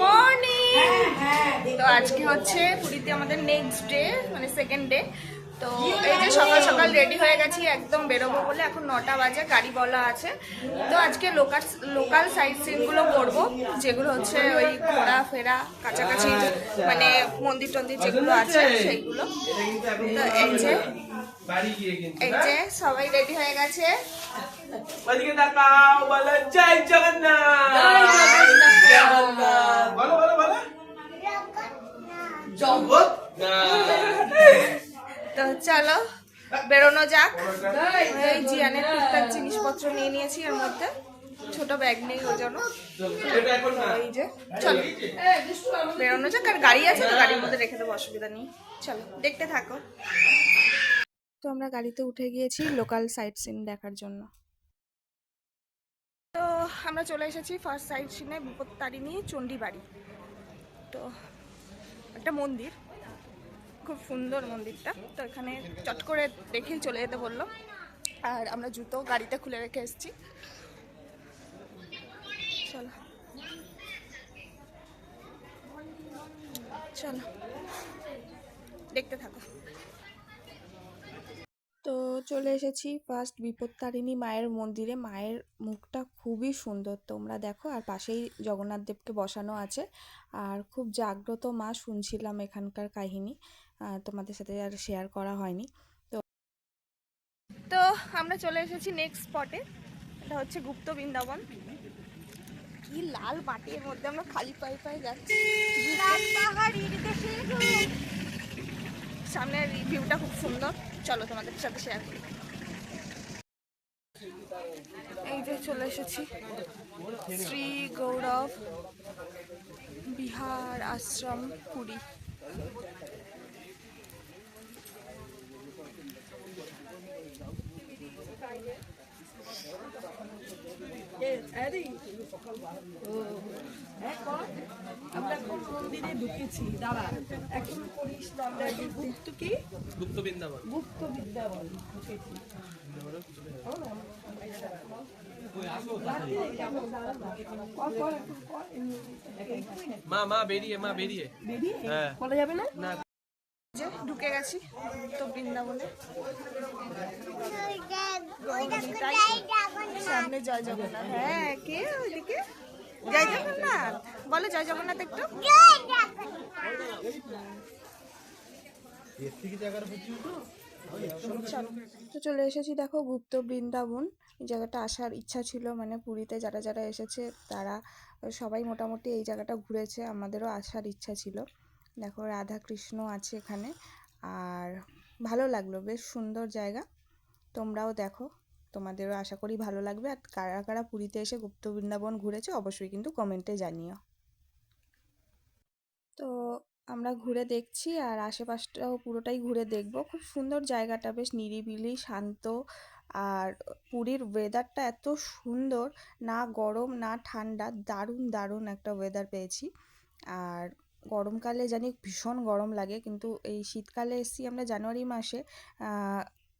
Morning. তো আজকে হচ্ছে পুরীতে আমাদের নেক্সট ডে, মানে সেকেন্ড ডে। তো এই যে সকাল সকাল রেডি হয়ে গেছি একদম বেরোবো বলে। এখন 9টা বাজে, গাড়ি বলা আছে। তো আজকে লোকাল সাইট সিনগুলো করবো, যেগুলো হচ্ছে ওই ঘোরাফেরা কাছাকাছি, মানে মন্দির টন্দির যেগুলো আছে সেইগুলো। তো এই যে সবাই রেডি হয়ে গেছে। ওদিকে তাকাও, বলো জয় জগন্নাথ। জয় জগন্নাথ। বলো বলো বলো জগন্নাথ। তো চলো বেরোনো যাক। এই জিয়ানের টুকটাক জিনিসপত্র নিয়ে নিয়েছি, এর মধ্যে ছোট ব্যাগ নেই ওই জন্য। এই যে চলো বেরোনো যাক। আর গাড়ি আছে তো, গাড়ির মধ্যে রেখে দেবো, অসুবিধা নেই। চলো দেখতে থাকো। তো আমরা গাড়িতে উঠে গিয়েছি লোকাল সাইট সিন দেখার জন্য। তো আমরা চলে এসেছি ফার্স্ট সাইট সিনে বিপত্তারিণী চণ্ডীবাড়ি। তো একটা মন্দির, খুব সুন্দর মন্দিরটা। তো এখানে চট করে দেখেই চলে যেতে বললো, আর আমরা জুতো গাড়িতে খুলে রেখে এসেছি। চলো চলো দেখতে থাকো। তো চলে এসেছি ফার্স্ট বিপত্তারিণী মায়ের মন্দিরে। মায়ের মুখটা খুবই সুন্দর, তোমরা দেখো। আর পাশেই জগন্নাথ দেবকে বসানো আছে। আর খুব জাগ্রত মা, শুনছিলাম এখানকার কাহিনী, তোমাদের সাথে আর শেয়ার করা হয়নি। তো তো আমরা চলে এসেছি নেক্সট স্পটে। এটা হচ্ছে গুপ্ত বৃন্দাবন। কি লাল মাটির মধ্যে আমরা খালি পায়ে পায়ে যাচ্ছি। সামনের রিভিউটা খুব সুন্দর, চলো তোমাদের সাথে শেয়ার করি। এই যে চলে এসেছি শ্রী গৌরব বিহার আশ্রম পুরী। আমরা এখন মন্দিরে ঢুকেছি। দাঁড়া, এখন করিস না, আমরা গুপ্ত কি গুপ্ত বৃন্দাবন। গুপ্ত বৃন্দাবন ঢুকেছি। মা মা বেরিয়ে মা বেরিয়ে হ্যাঁ বলা যাবে না। না যে ঢুকে গেছি তো বৃন্দাবনে। সামনে জয় জগন্নাথ। হ্যাঁ, কে ওইদিকে? জয় জগন্নাথ বলো, জয় জগন্নাথ একটু। তো চলে এসেছি দেখো গুপ্ত বৃন্দাবন। এই জায়গাটা আসার ইচ্ছা ছিল, মানে পুরীতে যারা যারা এসেছে তারা সবাই মোটামুটি এই জায়গাটা ঘুরেছে, আমাদেরও আসার ইচ্ছা ছিল। দেখো রাধা কৃষ্ণ আছে এখানে, আর ভালো লাগলো, বেশ সুন্দর জায়গা। তোমরাও দেখো, তোমাদেরও আশা করি ভালো লাগবে। আর কারা কারা পুরীতে এসে গুপ্ত বৃন্দাবন ঘুরেছে অবশ্যই কিন্তু কমেন্টে জানিও। তো আমরা ঘুরে দেখছি, আর আশেপাশটাও পুরোটাই ঘুরে দেখব। খুব সুন্দর জায়গাটা, বেশ নিরিবিলি শান্ত। আর পুরীর ওয়েদারটা এত সুন্দর, না গরম না ঠান্ডা, দারুণ দারুণ একটা ওয়েদার পেয়েছি। আর গরমকালে জানি ভীষণ গরম লাগে, কিন্তু এই শীতকালে এসেছি আমরা জানুয়ারি মাসে,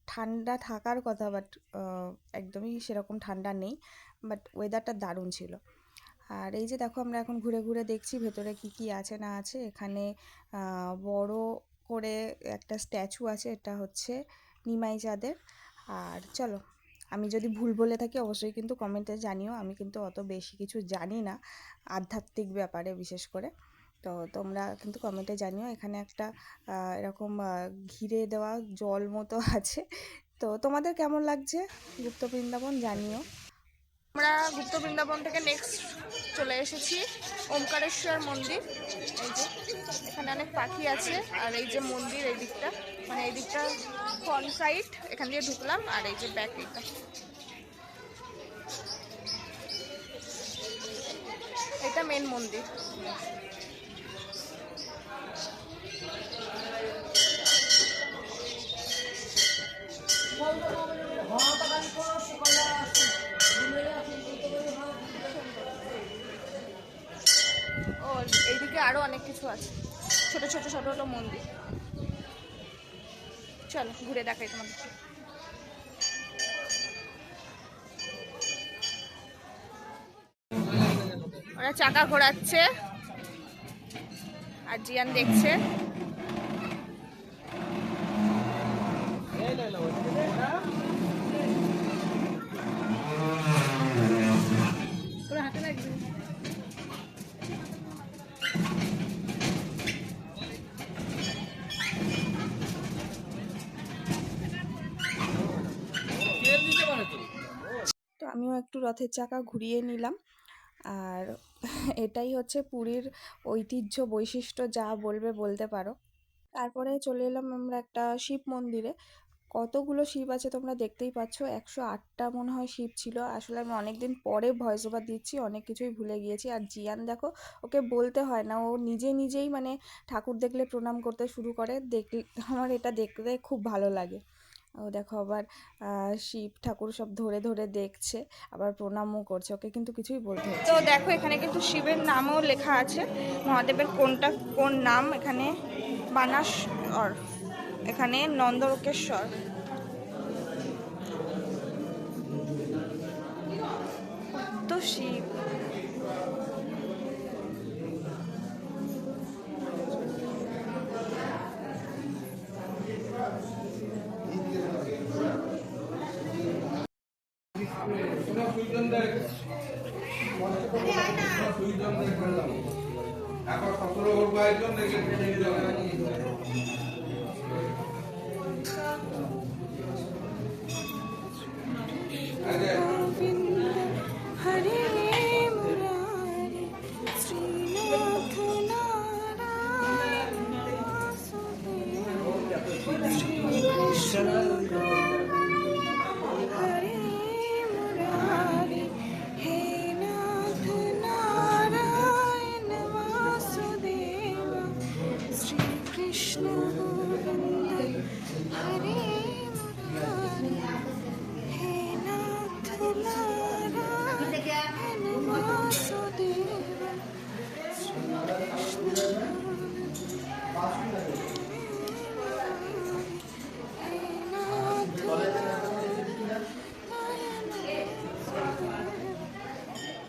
ঠান্ডা থাকার কথা, বাট একদমই সেরকম ঠান্ডা নেই। বাট ওয়েদারটা দারুণ ছিল। আর এই যে দেখো আমরা এখন ঘুরে ঘুরে দেখছি ভেতরে কি কি আছে না আছে। এখানে বড় করে একটা স্ট্যাচু আছে, এটা হচ্ছে নিমাই চাঁদের। আর চলো, আমি যদি ভুল বলে থাকি অবশ্যই কিন্তু কমেন্টে জানিও। আমি কিন্তু অত বেশি কিছু জানি না আধ্যাত্মিক ব্যাপারে বিশেষ করে। তো তোমরা কিন্তু কমেন্টে জানিও। এখানে একটা এরকম ঘিরে দেওয়া জল মতো আছে। তো তোমাদের কেমন লাগছে গুপ্ত বৃন্দাবন জানিও। আমরা গুপ্ত বৃন্দাবন থেকে নেক্সট চলে এসেছি ওমকারেশ্বর মন্দির। এই যে এখানে অনেক পাখি আছে, আর এই যে মন্দির এই দিকটা, মানে এই দিকটা ফ্রন্ট সাইড, এখান দিয়ে ঢুকলাম। আর এই যে ব্যাক দিকটা, এটা মেন মন্দির। ও এইদিকে আরো অনেক কিছু আছে, ছোট ছোট ছোট ছোট মন্দির। চলো ঘুরে দেখাই তোমাদেরকে। ওরা চাকা ঘোরাচ্ছে। আর জিয়ান দেখছে। তো আমিও একটু রথের চাকা ঘুরিয়ে নিলাম। আর এটাই হচ্ছে পুরীর ঐতিহ্য, বৈশিষ্ট্য যা বলবে বলতে পারো। তারপরে চলে এলাম আমরা একটা শিব মন্দিরে। কতগুলো শিব আছে তোমরা দেখতেই পাচ্ছ, 108টা মনে হয় শিব ছিল। আসলে আমি অনেকদিন পরে ভয়েস ওভার দিচ্ছি, অনেক কিছুই ভুলে গিয়েছি। আর জিয়ান দেখো, ওকে বলতে হয় না, ও নিজে নিজেই মানে ঠাকুর দেখলে প্রণাম করতে শুরু করে। দেখলে আমার এটা দেখতে খুব ভালো লাগে। ও দেখো আবার শিব ঠাকুর সব ধরে ধরে দেখছে, আবার প্রণামও করছে, ওকে কিন্তু কিছুই বলতে হচ্ছে। তো দেখো এখানে কিন্তু শিবের নামও লেখা আছে, মহাদেবের কোনটা কোন নাম। এখানে বানাসর, এখানে নন্দরকেশ্বর। তো শিব হরে মুরারি শ্রীনাথ নারায়ণ বাসুদেব শ্রীকৃষ্ণ হরে মুরারি হে নাথ নারায়ণ বাসুদেব শ্রীকৃষ্ণ গোবিন্দ হরে মুরারি হে নাথ নারায়ণ বাসুদেব শ্রীকৃষ্ণ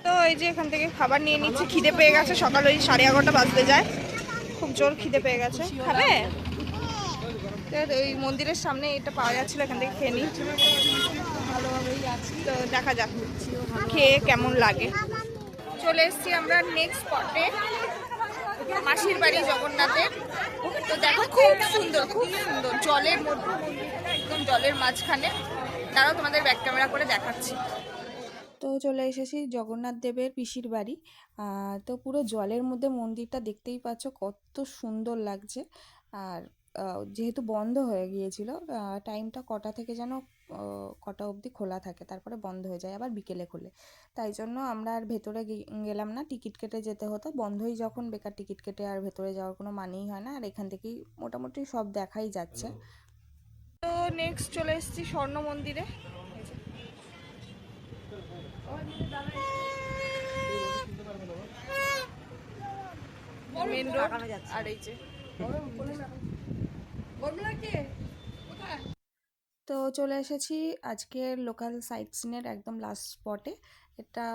তো এই যে এখান থেকে খাবার নিয়ে নিচ্ছি, খিদে পেয়ে গেছে, সকাল ওই 11:30 বাজতে যায়, খুব জোর খিদে পেয়ে গেছে। খাবে? ওই মন্দিরের সামনে এটা পাওয়া যাচ্ছিল, এখান থেকে খেয়ে নিই। ভালোভাবেই আছি, তো দেখা যাক খেয়ে কেমন লাগে। চলে এসেছি আমরা নেক্সট স্পটে, মাসির বাড়ি জগন্নাথের। তো দেখো খুব সুন্দর, খুব সুন্দর, জলের মধ্যে, একদম জলের মাঝখানে। তারাও তোমাদের ব্যাক ক্যামেরা করে দেখাচ্ছি। তো চলে এসেছি জগন্নাথ দেবের পিসির বাড়ি। তো পুরো জলের মধ্যে মন্দিরটা দেখতেই পাচ্ছ, কত সুন্দর লাগছে। আর যেহেতু বন্ধ হয়ে গিয়েছিল, টাইমটা কটা থেকে যেন কটা অবধি খোলা থাকে, তারপরে বন্ধ হয়ে যায়, আবার বিকেলে খোলে। তাই জন্য আমরা আর ভেতরে গেলাম না, টিকিট কেটে যেতে হতো। বন্ধই যখন, বেকার টিকিট কেটে আর ভেতরে যাওয়ার কোনো মানেই হয় না। আর এখান থেকেই মোটামুটি সব দেখাই যাচ্ছে। তো নেক্সট চলে এসেছি স্বর্ণ মন্দিরে। মেন রোড, আর এই যে তো চলে এসেছি আজকের লোকাল সাইট সিনের একদম লাস্ট স্পটে। এটা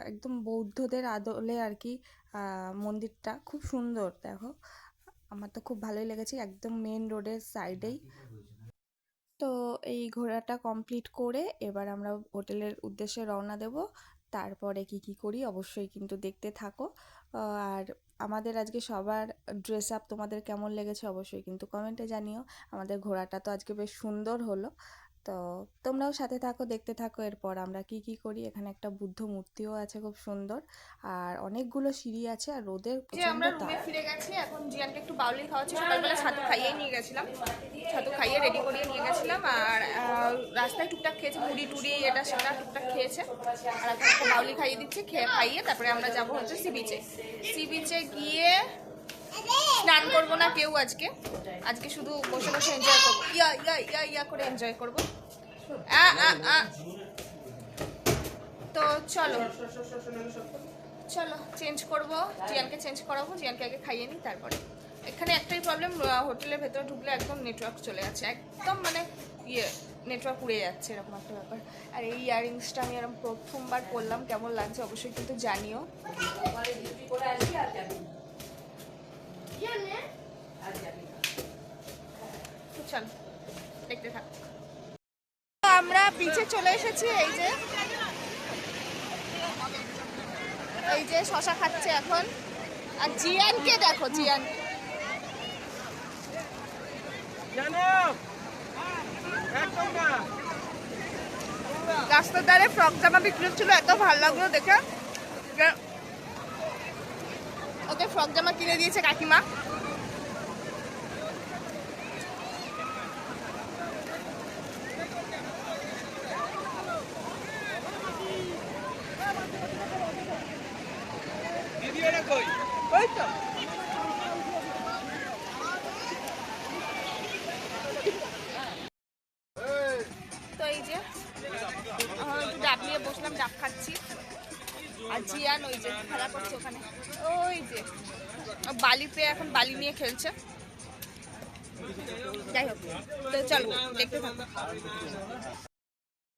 একদম বৌদ্ধদের আদলে আর কি। মন্দিরটা খুব সুন্দর, দেখো আমার তো খুব ভালোই লেগেছে, একদম মেন রোডের সাইডেই। তো এই ঘোরাটা কমপ্লিট করে এবার আমরা হোটেলের উদ্দেশ্যে রওনা দেব। তারপরে কি করি অবশ্যই কিন্তু দেখতে থাকো। আর আমাদের আজকে সবার ড্রেস আপ তোমাদের কেমন লেগেছে অবশ্যই কিন্তু কমেন্টে জানিও। আমাদের ঘোরাটা তো আজকে বেশ সুন্দর হলো। তো তোমরাও সাথে থাকো, দেখতে থাকো এরপর আমরা কি করি। এখানে একটা বুদ্ধ মূর্তিও আছে খুব সুন্দর, আর অনেকগুলো সিঁড়ি আছে, আর রোদের আমরা রুমে ফিরে গেছি। এখন জিয়ানকে একটু বাউলি খাওয়াচ্ছি, সকালবেলা ছাতু খাইয়েই নিয়ে গেছিলাম, ছাতু খাইয়ে রেডি করিয়ে নিয়ে গেছিলাম। আর রাস্তায় টুকটাক খেয়েছে, মুড়ি টুড়ি এটা সেটা টুকটাক খেয়েছে। আর এখন একটা বাউলি খাইয়ে দিচ্ছি, খাইয়ে তারপরে আমরা যাবো হচ্ছে সি বিচে। সি বিচে গিয়ে স্নান করবো না কেউ আজকে শুধু বসে বসে এনজয় করবো, ইয়া করে এনজয় করবো। তো চলো চেঞ্জ করবো, জিয়ানকে চেঞ্জ করাবো, জিয়ানকে আগে খাইয়ে নিই তারপরে। এখানে একটাই প্রবলেম, হোটেলের ভেতরে ঢুকলে একদম নেটওয়ার্ক চলে যাচ্ছে, একদম মানে নেটওয়ার্ক উড়ে যাচ্ছে, এরকম একটা ব্যাপার। আর এই ইয়াররিংসটা আমি এরকম প্রথমবার পরলাম, কেমন লাগছে অবশ্যই কিন্তু জানিও। চলে এসেছি। এই যে শশা খাচ্ছে এখন। আর জিয়ানকে দেখো, জিয়ান রাস্তার ধারে ফ্রক জামা বিক্রি হচ্ছিল, এত ভালো লাগলো দেখে। ওকে ফ্রক জামা কিনে দিয়েছে কাকিমা। তো এই যে একটু ডাব নিয়ে বসলাম, ডাব খাচ্ছি। আর জিয়ান ওই যে খেলা করছে ওখানে, ওই যে বালি পেয়ে এখন বালি নিয়ে খেলছে। যাই হোক, তো চলো দেখতে থাকো।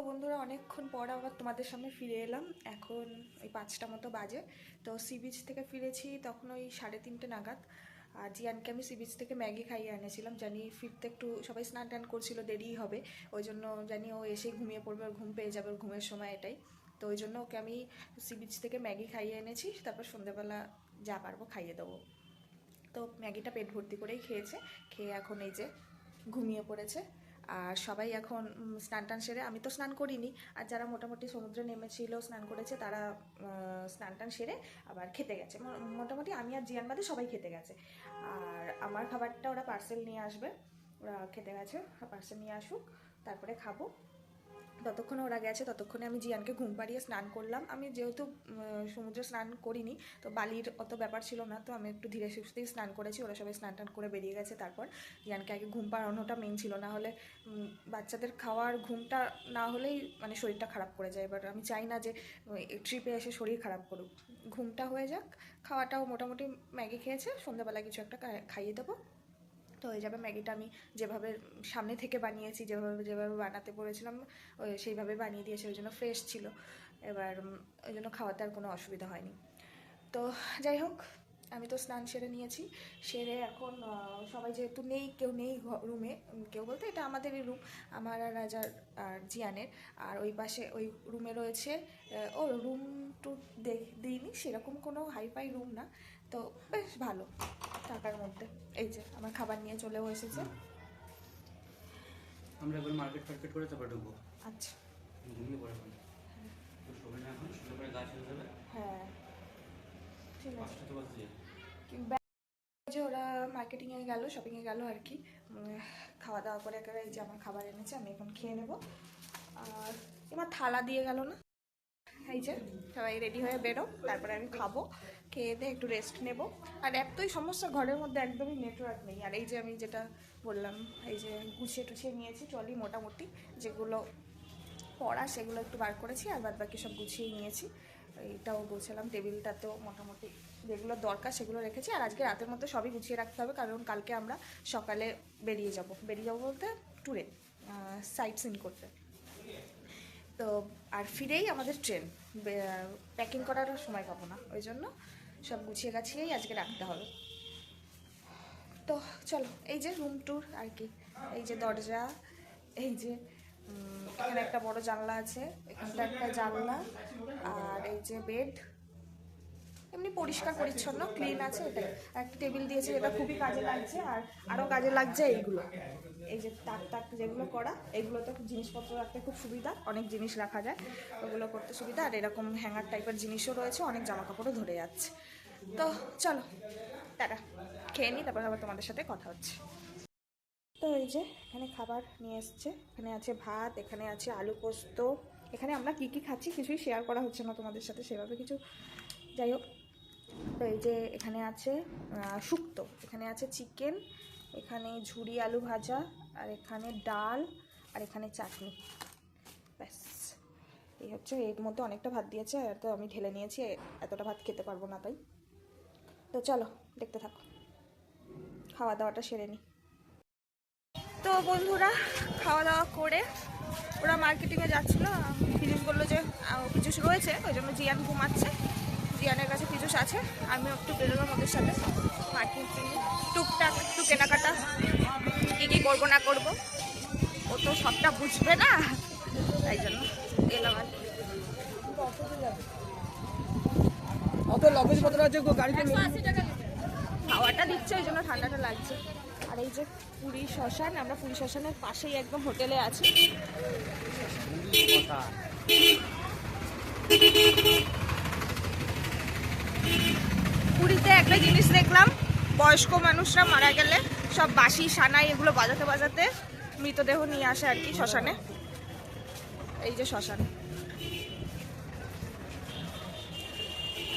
বন্ধুরা, অনেকক্ষণ পর আবার তোমাদের সামনে ফিরে এলাম। এখন ওই 5টা মতো বাজে। তো সি বিচ থেকে ফিরেছি তখন ওই 3:30 নাগাদ। আর জিয়ানকে আমি সি বিচ থেকে ম্যাগি খাইয়ে এনেছিলাম, জানি ফিরতে একটু সবাই স্নান টান করছিল, দেরিই হবে। ওই জন্য জানি ও এসে ঘুমিয়ে পড়বে, ওর ঘুম পেয়ে যাবে, ওর ঘুমের সময় এটাই। তো ওই জন্য ওকে আমি সি বিচ থেকে ম্যাগি খাইয়ে এনেছি, তারপর সন্ধ্যাবেলা যা পারবো খাইয়ে দেবো। তো ম্যাগিটা পেট ভর্তি করেই খেয়েছে, খেয়ে এখন এই যে ঘুমিয়ে পড়েছে। আর সবাই এখন স্নান টান সেরে, আমি তো স্নান করিনি, আর যারা মোটামুটি সমুদ্রে নেমেছিল স্নান করেছে তারা স্নান টান সেরে আবার খেতে গেছে। মোটামুটি আমি আর জিয়ান বাদে সবাই খেতে গেছে। আর আমার খাবারটা ওরা পার্সেল নিয়ে আসবে, ওরা খেতে গেছে, পার্সেল নিয়ে আসুক তারপরে খাবো। ততক্ষণে ওরা গেছে, ততক্ষণে আমি জিয়ানকে ঘুম পাড়িয়ে স্নান করলাম। আমি যেহেতু সমুদ্রে স্নান করিনি, তো বালির অত ব্যাপার ছিল না, তো আমি একটু ধীরে সুস্থেই স্নান করেছি। ওরা সবাই স্নান টান করে বেরিয়ে গেছে। তারপর জিয়ানকে আগে ঘুম পাড়ানোটা মেন ছিল, না হলে বাচ্চাদের খাওয়ার ঘুমটা না হলেই মানে শরীরটা খারাপ করে যায়। এবার আমি চাই না যে ট্রিপে এসে শরীর খারাপ করুক, ঘুমটা হয়ে যাক। খাওয়াটাও মোটামুটি ম্যাগি খেয়েছে, সন্ধ্যাবেলা কিছু একটা খাইয়ে দেবো, তো হয়ে যাবে। ম্যাগিটা আমি যেভাবে সামনে থেকে বানিয়েছি, যেভাবে বানাতে বলেছিলাম সেইভাবে বানিয়ে দিয়েছি, ওই জন্য ফ্রেশ ছিল। এবার ওই জন্য খাওয়াতে আর কোনো অসুবিধা হয়নি। তো যাই হোক, আমি তো স্নান সেরে নিয়েছি। সেরে এখন সবাই যেহেতু নেই, কেউ নেই রুমে, কেউ বলতে এটা আমাদেরই রুম, আমার আর রাজার আর জিয়ানের। আর ওই পাশে ওই রুমে রয়েছে, ও রুম টু দিইনি, সেরকম কোনো হাইফাই রুম না, তো বেশ ভালো টাকার মধ্যে। এই যে আমার খাবার নিয়ে চলেও এসেছে। আমরা একবার মার্কেট করে তারপর ঢুকবো। আচ্ছা, ঘুমিয়ে পড়ে তো সবাই না, এখন শুরু করে কাজ হয়ে যাবে। হ্যাঁ ঠিক আছে। 5টা তো বাজে। যে ওরা মার্কেটিংয়ে গেল, শপিংয়ে গেল আর কি। খাওয়া দাওয়া করে একেবারে এই যে আমার খাবার এনেছে, আমি এখন খেয়ে নেব। আর এবার থালা দিয়ে গেল না, এই যে সবাই রেডি হয়ে বেরো, তারপরে আমি খাবো, খেয়ে দিয়ে একটু রেস্ট নেব। আর এতই সমস্যা, ঘরের মধ্যে একদমই নেটওয়ার্ক নেই। আর এই যে আমি যেটা বললাম, এই যে গুছিয়ে টুছিয়ে নিয়েছি ট্রলি, মোটামুটি যেগুলো পড়া সেগুলো একটু বার করেছি, আর বাদ বাকি সব গুছিয়ে নিয়েছি। এইটাও বলছিলাম, টেবিলটাতেও মোটামুটি যেগুলো দরকার সেগুলো রেখেছি। আর আজকে রাতের মধ্যে সবই গুছিয়ে রাখতে হবে, কারণ কালকে আমরা সকালে বেরিয়ে যাব বলতে ট্যুরে, সাইট সিন করতে। তো আর ফিরেই আমাদের ট্রেন, প্যাকিং করারও সময় পাবো না, ওই জন্য সব গুছিয়ে গাছিয়েই আজকে রাখতে হবে। তো চলো, এই যে রুম ট্যুর আর কি। এই যে দরজা, এই যে এখানে একটা বড় জানলা আছে, এখানটা একটা জানলা, আর এই যে বেড, এমনি পরিষ্কার পরিচ্ছন্ন ক্লিন আছে। এটাই একটা টেবিল দিয়েছে, যেটা খুবই কাজে লাগছে। আর আরও কাজে লাগছে এইগুলো, এই যে তাক যেগুলো করা, এগুলোতে জিনিসপত্র রাখতে খুব সুবিধা, অনেক জিনিস রাখা যায়, ওগুলো করতে সুবিধা। আর এরকম হ্যাঙ্গার টাইপের জিনিসও রয়েছে, অনেক জামা কাপড়ও ধরে যাচ্ছে। তো চলো টাটা, খেয়ে নিই, তারপর আবার তোমাদের সাথে কথা হচ্ছে। তো এই যে এখানে খাবার নিয়ে এসছে, এখানে আছে ভাত, এখানে আছে আলু পোস্ত। এখানে আমরা কী কী খাচ্ছি কিছুই শেয়ার করা হচ্ছে না তোমাদের সাথে সেভাবে কিছু, যাই হোক। তো এই যে এখানে আছে শুক্তো, এখানে আছে চিকেন, এখানে ঝুরি আলু ভাজা, আর এখানে ডাল, আর এখানে চাটনি, ব্যাস এই হচ্ছে। এর মধ্যে অনেকটা ভাত দিয়েছে, আর তো আমি ঢেলে নিয়েছি, এতটা ভাত খেতে পারবো না তাই। তো চলো দেখতে থাকো, খাওয়া দাওয়াটা সেরে নিই। তো বন্ধুরা, খাওয়া দাওয়া করে ওরা মার্কেটিংয়ে যাচ্ছিলো, ফিলিং করলো যে পিজুস রয়েছে, ওই জন্য জিয়ান ঘুমাচ্ছে, জিয়ানের কাছে পিজুস আছে। আমিও একটু বেরোলাম ওদের সাথে মার্কেটিং, টুকটাক একটু কেনাকাটা, কী কী করবো না করবো, ও তো সবটা বুঝবে না, তাই জন্য এলাম আর কি। অত লগেজ পত্র আছে গাড়িতে হাওয়াটা দিচ্ছে ওই জন্য ঠান্ডাটা লাগছে। আর এই যে পুরী শ্মশান, আমরা পুরী শ্মশানের পাশেই একদম হোটেলে আছি। পুরীতে একটা জিনিস দেখলাম, বয়স্ক মানুষরা মারা গেলে সব বাঁশি সানাই এগুলো বাজাতে বাজাতে মৃতদেহ নিয়ে আসে আর কি শ্মশানে। এই যে শ্মশান।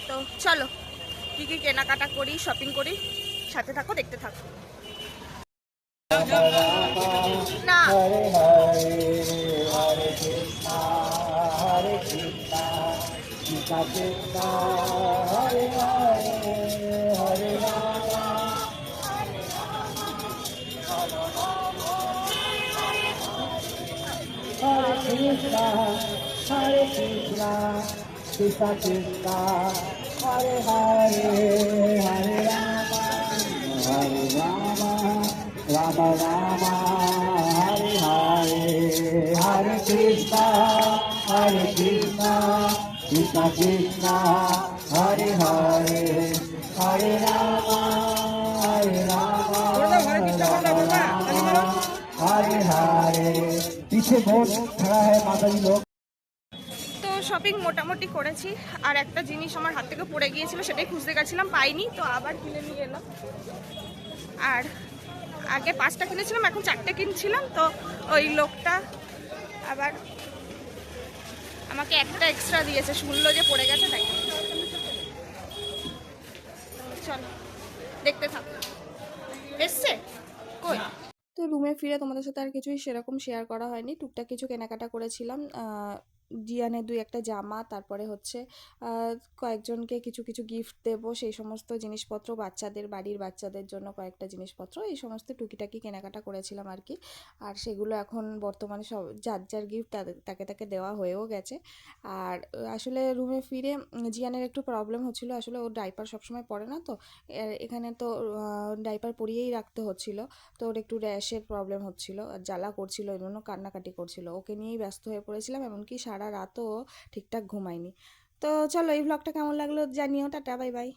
তো চলো কি কি কেনাকাটা করি, শপিং করি, সাথে থাকো, দেখতে থাকো। না Hare Krishna, Hare Krishna, Krishna Krishna, Hare Hare, Hare Rama, Hare Rama, Rama Rama, Hare Hare, Hare Krishna, Hare Krishna, Krishna Krishna, Hare Hare, Hare Rama, Hare Rama, Rama Rama, Hare Hare. पीछे बहुत खड़ा है माता जी लोग। তো shopping মোটামুটি করেছি, আর একটা জিনিস আমার হাত থেকে পড়ে গিয়েছিল, সেটাই খুঁজতে গেছিলাম, পাইনি, তো আবার কিনে নিয়ে এলাম। আর আগে 5টা কিনেছিলাম, এখন 4টে কিনছিলাম, তো ওই লোকটা আবার আমাকে একটা এক্সট্রা দিয়েছে, শুনলো যে পড়ে গেছে তাই। চলো দেখতে থাক। এসছে কই? তো রুমে ফিরে তোমাদের সাথে আর কিছুই সেরকম শেয়ার করা হয়নি। টুকটাক কিছু কেনাকাটা করেছিলাম, জিয়ানের 2-1টা জামা, তারপরে হচ্ছে কয়েকজনকে কিছু কিছু গিফট দেবো, সেই সমস্ত জিনিসপত্র, বাচ্চাদের, বাড়ির বাচ্চাদের জন্য কয়েকটা জিনিসপত্র, এই সমস্ত টুকিটাকি কেনাকাটা করেছিলাম আর কি। আর সেগুলো এখন বর্তমানে সব যার যার গিফট তাকে তাকে দেওয়া হয়েও গেছে। আর আসলে রুমে ফিরে জিয়ানের একটু প্রবলেম হচ্ছিলো, আসলে ও ডাইপার সবসময় পরে না, তো এখানে তো ডাইপার পরিয়েই রাখতে হচ্ছিলো, তো ওর একটু র্যাশের প্রবলেম হচ্ছিল আর জ্বালা করছিল, এই জন্য কান্নাকাটি করছিল, ওকে নিয়েই ব্যস্ত হয়ে পড়েছিলাম, এমনকি সারা রাতও ঠিকঠাক ঘুমায়নি। তো চলো, এই ভ্লগটা কেমন লাগলো জানিও। Tata, bye bye.